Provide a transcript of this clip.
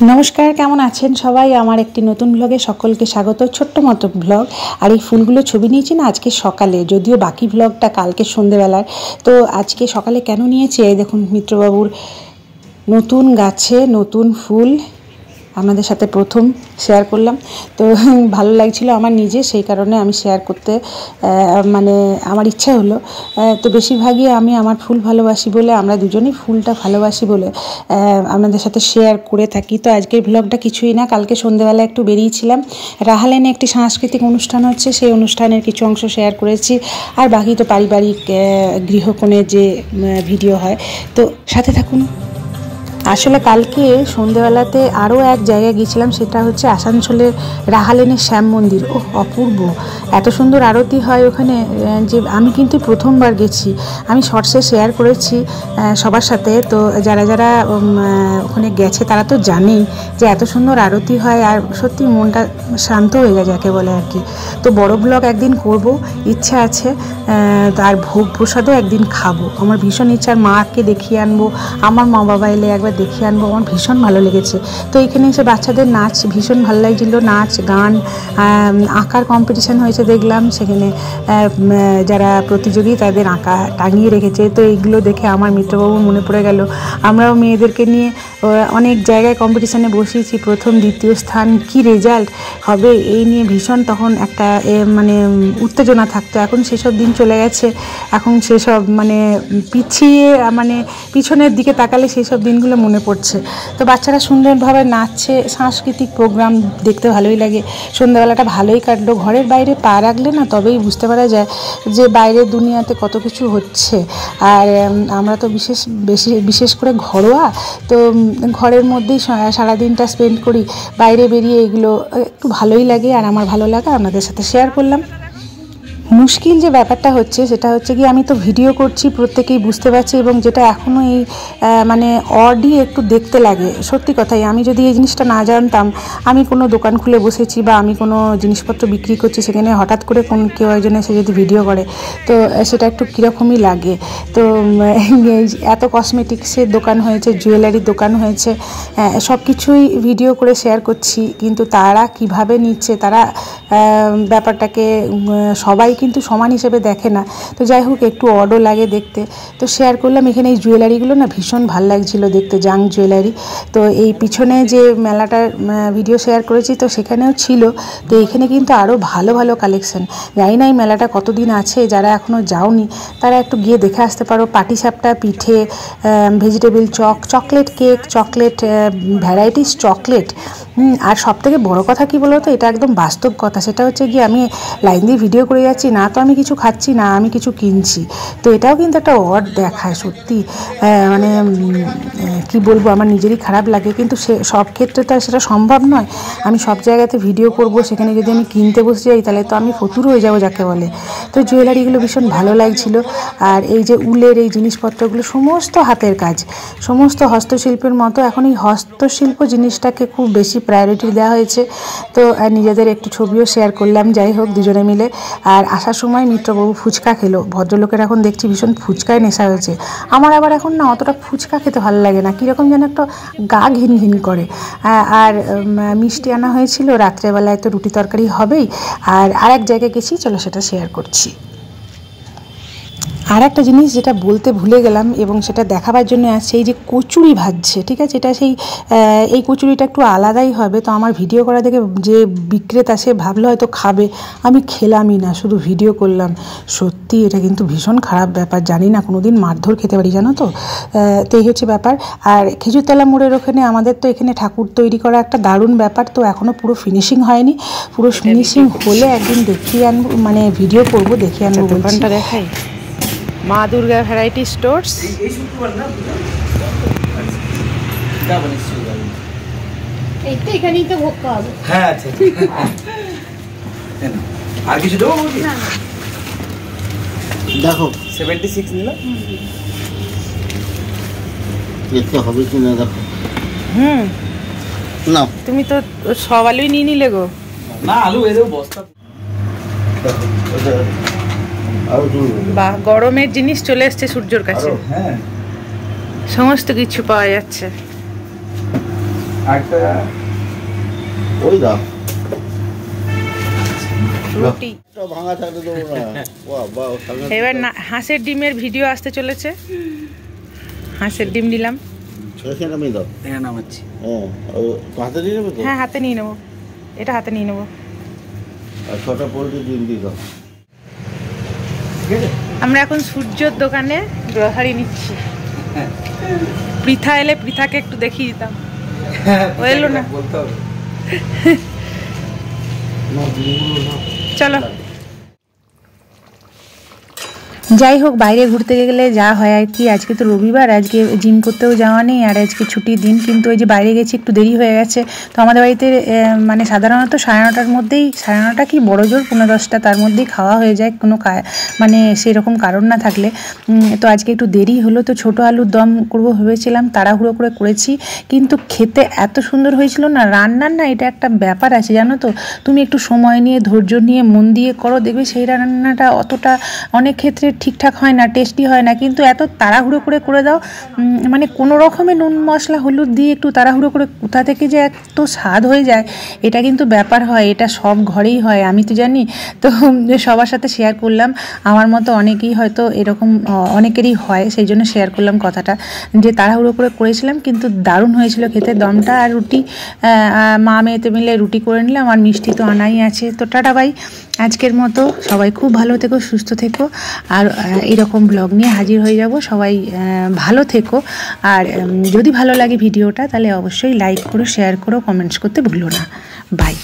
नमस्कार केमन आছেন সবাই আমার একটি নতুন ব্লগে সকলকে স্বাগত। ছোট্ট মতো ব্লগ। আর এই ফুলগুলো ছবি নিয়েছি না আজকে সকালে, যদিও বাকি ব্লগটা কালকে সন্ধ্যেবেলার। তো আজকে সকালে কেন নিয়েছি, এই দেখুন মিত্রবাবুর নতুন গাছে নতুন ফুল আপনাদের সাথে প্রথম শেয়ার করলাম। তো ভালো লাগছিল আমার নিজে, সেই কারণে আমি শেয়ার করতে মানে আমার ইচ্ছা হলো। তো বেশিরভাগই আমি আমার ফুল ভালোবাসি বলে, আমরা দুজনেই ফুলটা ভালোবাসি বলে আপনাদের সাথে শেয়ার করে থাকি। তো আজকের ব্লগটা কিছুই না, কালকে সন্ধ্যেবেলা একটু বেরিয়েছিলাম, রাহালেনে একটি সাংস্কৃতিক অনুষ্ঠান হচ্ছে, সেই অনুষ্ঠানের কিছু অংশ শেয়ার করেছি। আর বাকি তো পারিবারিক গৃহকোণে যে ভিডিও হয়, তো সাথে থাকুন। আসলে কালকে সন্ধ্যেবেলাতে আরও এক জায়গায় গিয়েছিলাম, সেটা হচ্ছে আসানসোলের রাহালেনের শ্যাম মন্দির। ও অপূর্ব, এত সুন্দর আরতি হয় ওখানে যে আমি কিন্তু প্রথমবার গেছি। আমি শর্টসে শেয়ার করেছি সবার সাথে, তো যারা যারা ওখানে গেছে তারা তো জানেই যে এত সুন্দর আরতি হয়, আর সত্যি মনটা শান্ত হয়ে যায় যাকে বলে আর কি। তো বড় ব্লগ একদিন করব, ইচ্ছা আছে, আর ভোগ প্রসাদও একদিন খাবো। আমার ভীষণ ইচ্ছা, আর মাকে দেখিয়ে আনবো, আমার মা বাবা এলে একবার দেখিয়ে আনবো। আমার ভীষণ ভালো লেগেছে। তো এখানে এসে বাচ্চাদের নাচ ভীষণ ভালো লাগছিল, নাচ গান, আঁকার কম্পিটিশান হয়েছে দেখলাম সেখানে। যারা প্রতিযোগী তাদের আঁকা টাঙিয়ে রেখেছে। তো এইগুলো দেখে আমার মিত্রবাবু মনে পড়ে গেল। আমরাও মেয়েদেরকে নিয়ে অনেক জায়গায় কম্পিটিশানে বসিয়েছি, প্রথম দ্বিতীয় স্থান, কি রেজাল্ট হবে এই নিয়ে ভীষণ তখন একটা মানে উত্তেজনা থাকতো। এখন সেসব দিন চলে গেছে, এখন সেসব মানে পিছিয়ে, মানে পিছনের দিকে তাকালে সেসব দিনগুলো মনে পড়ছে। তো বাচ্চারা সুন্দরভাবে নাচছে, সাংস্কৃতিক প্রোগ্রাম দেখতে ভালোই লাগে। সন্ধ্যাবেলাটা ভালোই কাটলো। ঘরের বাইরে পা রাখলে না তবেই বুঝতে পারা যায় যে বাইরের দুনিয়াতে কত কিছু হচ্ছে। আর আমরা তো বিশেষ করে ঘরোয়া, তো ঘরের মধ্যেই সারাদিনটা স্পেন্ড করি। বাইরে বেরিয়ে এগুলো একটু ভালোই লাগে, আর আমার ভালো লাগা আপনাদের সাথে শেয়ার করলাম। মুশকিল যে ব্যাপারটা হচ্ছে সেটা হচ্ছে কি, আমি তো ভিডিও করছি, প্রত্যেকেই বুঝতে পারছি, এবং যেটা এখনও এই মানে অডই একটু দেখতে লাগে। সত্যি কথাই, আমি যদি এই জিনিসটা না জানতাম, আমি কোনো দোকান খুলে বসেছি বা আমি কোনো জিনিসপত্র বিক্রি করছি, সেখানে হঠাৎ করে কেউ একজন এসে যদি ভিডিও করে, তো সেটা একটু কীরকমই লাগে। তো এত কসমেটিক্সের দোকান হয়েছে, জুয়েলারির দোকান হয়েছে, সব কিছুই ভিডিও করে শেয়ার করছি, কিন্তু তারা কিভাবে নিচ্ছে, তারা ব্যাপারটাকে সবাই কিন্তু সমান হিসেবে দেখে না। তো যাই হোক, একটু অডও লাগে দেখতে। তো শেয়ার করলাম। এখানে এই জুয়েলারিগুলো না ভীষণ ভালো লাগছিলো দেখতে, জাং জুয়েলারি। তো এই পিছনে যে মেলাটার ভিডিও শেয়ার করেছি, তো সেখানেও ছিল। তো এখানে কিন্তু আরও ভালো ভালো কালেকশন। জানি না এই মেলাটা কতদিন আছে, যারা এখনও যাওনি তারা একটু গিয়ে দেখে আসতে পারো। পাটিসাপটা, পিঠে, vegetable chocolate cake, chocolate varieties chocolate. আর সবথেকে বড় কথা কি বলো তো, এটা একদম বাস্তব কথা, সেটা হচ্ছে কি, আমি লাইন দিয়ে ভিডিও করে যাচ্ছি না, তো আমি কিছু খাচ্ছি না, আমি কিছু কিনছি। তো এটাও কিন্তু একটা অড দেখায় সত্যি। মানে কি বলবো, আমার নিজেরই খারাপ লাগে, কিন্তু সব ক্ষেত্রে তো আর সেটা সম্ভব নয়। আমি সব জায়গাতে ভিডিও করব, সেখানে যদি আমি কিনতে বসে যাই তাহলে তো আমি ফতুর হয়ে যাবো যাকে বলে। তো জুয়েলারিগুলো ভীষণ ভালো লাগছিল। আর এই যে উলের এই জিনিসপত্রগুলো, সমস্ত হাতের কাজ, সমস্ত হস্তশিল্পের মতো এখন এই হস্তশিল্প জিনিসটাকে খুব বেশি প্রায়োরিটি দেওয়া হয়েছে। তো নিজেদের একটু ছবিও শেয়ার করলাম, যাই হোক দুজনে মিলে। আর আসার সময় মিত্রবাবু ফুচকা খেলো। ভদ্রলোকের এখন দেখছি ভীষণ ফুচকায় নেশা হয়েছে। আমার আবার এখন না অতটা ফুচকা খেতে ভালো লাগে না, কীরকম যেন একটা গা ঘিন ঘিন করে। আর মিষ্টি আনা হয়েছিল, রাত্রেবেলায় তো রুটি তরকারি হবেই। আর এক জায়গায় গেছি, চলো সেটা শেয়ার করছি। আর একটা জিনিস যেটা বলতে ভুলে গেলাম, এবং সেটা দেখাবার জন্য আসছে, এই যে কচুরি ভাজছে, ঠিক আছে, এটা এই কচুরিটা একটু আলাদাই হবে। তো আমার ভিডিও করা দেখে যে বিক্রেতা, সে ভাবলো হয়তো খাবে, আমি খেলামই না, শুধু ভিডিও করলাম। সত্যি এটা কিন্তু ভীষণ খারাপ ব্যাপার, জানি না কোনোদিন মারধর খেতে পারি জানো তো। তো এই হচ্ছে ব্যাপার। আর খেজুরতলা মোড়ের ওখানে আমাদের তো এখানে ঠাকুর তৈরি করা একটা দারুণ ব্যাপার। তো এখনও পুরো ফিনিশিং হয়নি, পুরো ফিনিশিং হলে একদিন দেখিয়ে আনবো, মানে ভিডিও করবো, দেখিয়ে আনবো। দোকানটা দেখাই, মা দুর্গা ভ্যারাইটি স্টোর্স। এখানেই তো ভোগ খাওয়াবো। হ্যাঁ, আচ্ছা, আর কিছু দেবো? দেখো 76 নিল, দেখতে হবে কি না দেখো। না তুমি তো সব আলুই নিয়ে নিলে গো। না, আলু এ দেবো বস্তা। বাহ, গরমের জিনিস চলে এসছে সূর্যর কাছে। হ্যাঁ, সমস্ত কিছু পাওয়া যাচ্ছে। আরেকটা ওই দাও রুটি। ভাঙা থাকলে দেবো না। বাহ বাহ, এবার না হাঁসের ডিমের ভিডিও আসতে চলেছে। হাঁসের ডিম দিলাম। ছেলে নামিয়ে দাও। এখানে নামাচ্ছি। হ্যাঁ, হাতে নিয়ে নেবে তো? হ্যাঁ হাতে নিয়ে নেবো, এটা হাতে নিয়ে নেবো। আর 6টা পোল্ট্রি ডিম দিয়ে দাও। ঠিক আছে। আমরা এখন সূর্যর দোকানে গ্রসারি নিচ্ছি। পৃথা এলে পৃথাকে একটু দেখিয়ে দিতাম। ও এলো না। বলতে হবে। না, ডিমগুলো না। চলো। যাই হোক, বাইরে ঘুরতে গেলে যা হয় আর কি। আজকে তো রবিবার, আজকে জিম করতেও যাওয়া নেই, আর আজকে ছুটির দিন। কিন্তু ওই যে বাইরে গেছি, একটু দেরি হয়ে গেছে। তো আমাদের বাড়িতে মানে সাধারণত 9:30-র মধ্যেই, 9:30 কি বড় জোর 9:10 তার মধ্যেই খাওয়া হয়ে যায়, কোনো মানে সেরকম কারণ না থাকলে। তো আজকে একটু দেরি হলো। তো ছোটো আলুর দম করবো ভেবেছিলাম, তাড়াহুড়ো করে করেছি, কিন্তু খেতে এত সুন্দর হয়েছিল না। রান্নার না এটা একটা ব্যাপার আছে জানো তো, তুমি একটু সময় নিয়ে ধৈর্য নিয়ে মন দিয়ে করো, দেখবে সেই রান্নাটা অতটা অনেক ক্ষেত্রে ঠিকঠাক হয় না, টেস্টি হয় না। কিন্তু এত তাড়াহুড়ো করে দাও, মানে কোনো রকমে নুন মশলা হলুদ দিয়ে একটু তাড়াহুড়ো করে কোথা থেকে যে এত স্বাদ হয়ে যায়, এটা কিন্তু ব্যাপার হয়। এটা সব ঘরেই হয়, আমি তো জানি। তো সবার সাথে শেয়ার করলাম। আমার মতো অনেকেই হয়তো এরকম, অনেকেরই হয়, সেই জন্য শেয়ার করলাম কথাটা, যে তাড়াহুড়ো করেছিলাম, কিন্তু দারুণ হয়েছিল খেতে। দমটা আর রুটি, মা মেয়েতে মিলে রুটি করে নিলাম, আর মিষ্টি তো আনাই আছে। তো টাটা বাই, আজকের মতো সবাই খুব ভালো থেকো, সুস্থ থেকো, আর এরকম ব্লগ নিয়ে হাজির হয়ে যাব। সবাই ভালো থেকো, আর যদি ভালো লাগে ভিডিওটা তাহলে অবশ্যই লাইক করো, শেয়ার করো, কমেন্টস করতে ভুলো না। বাই।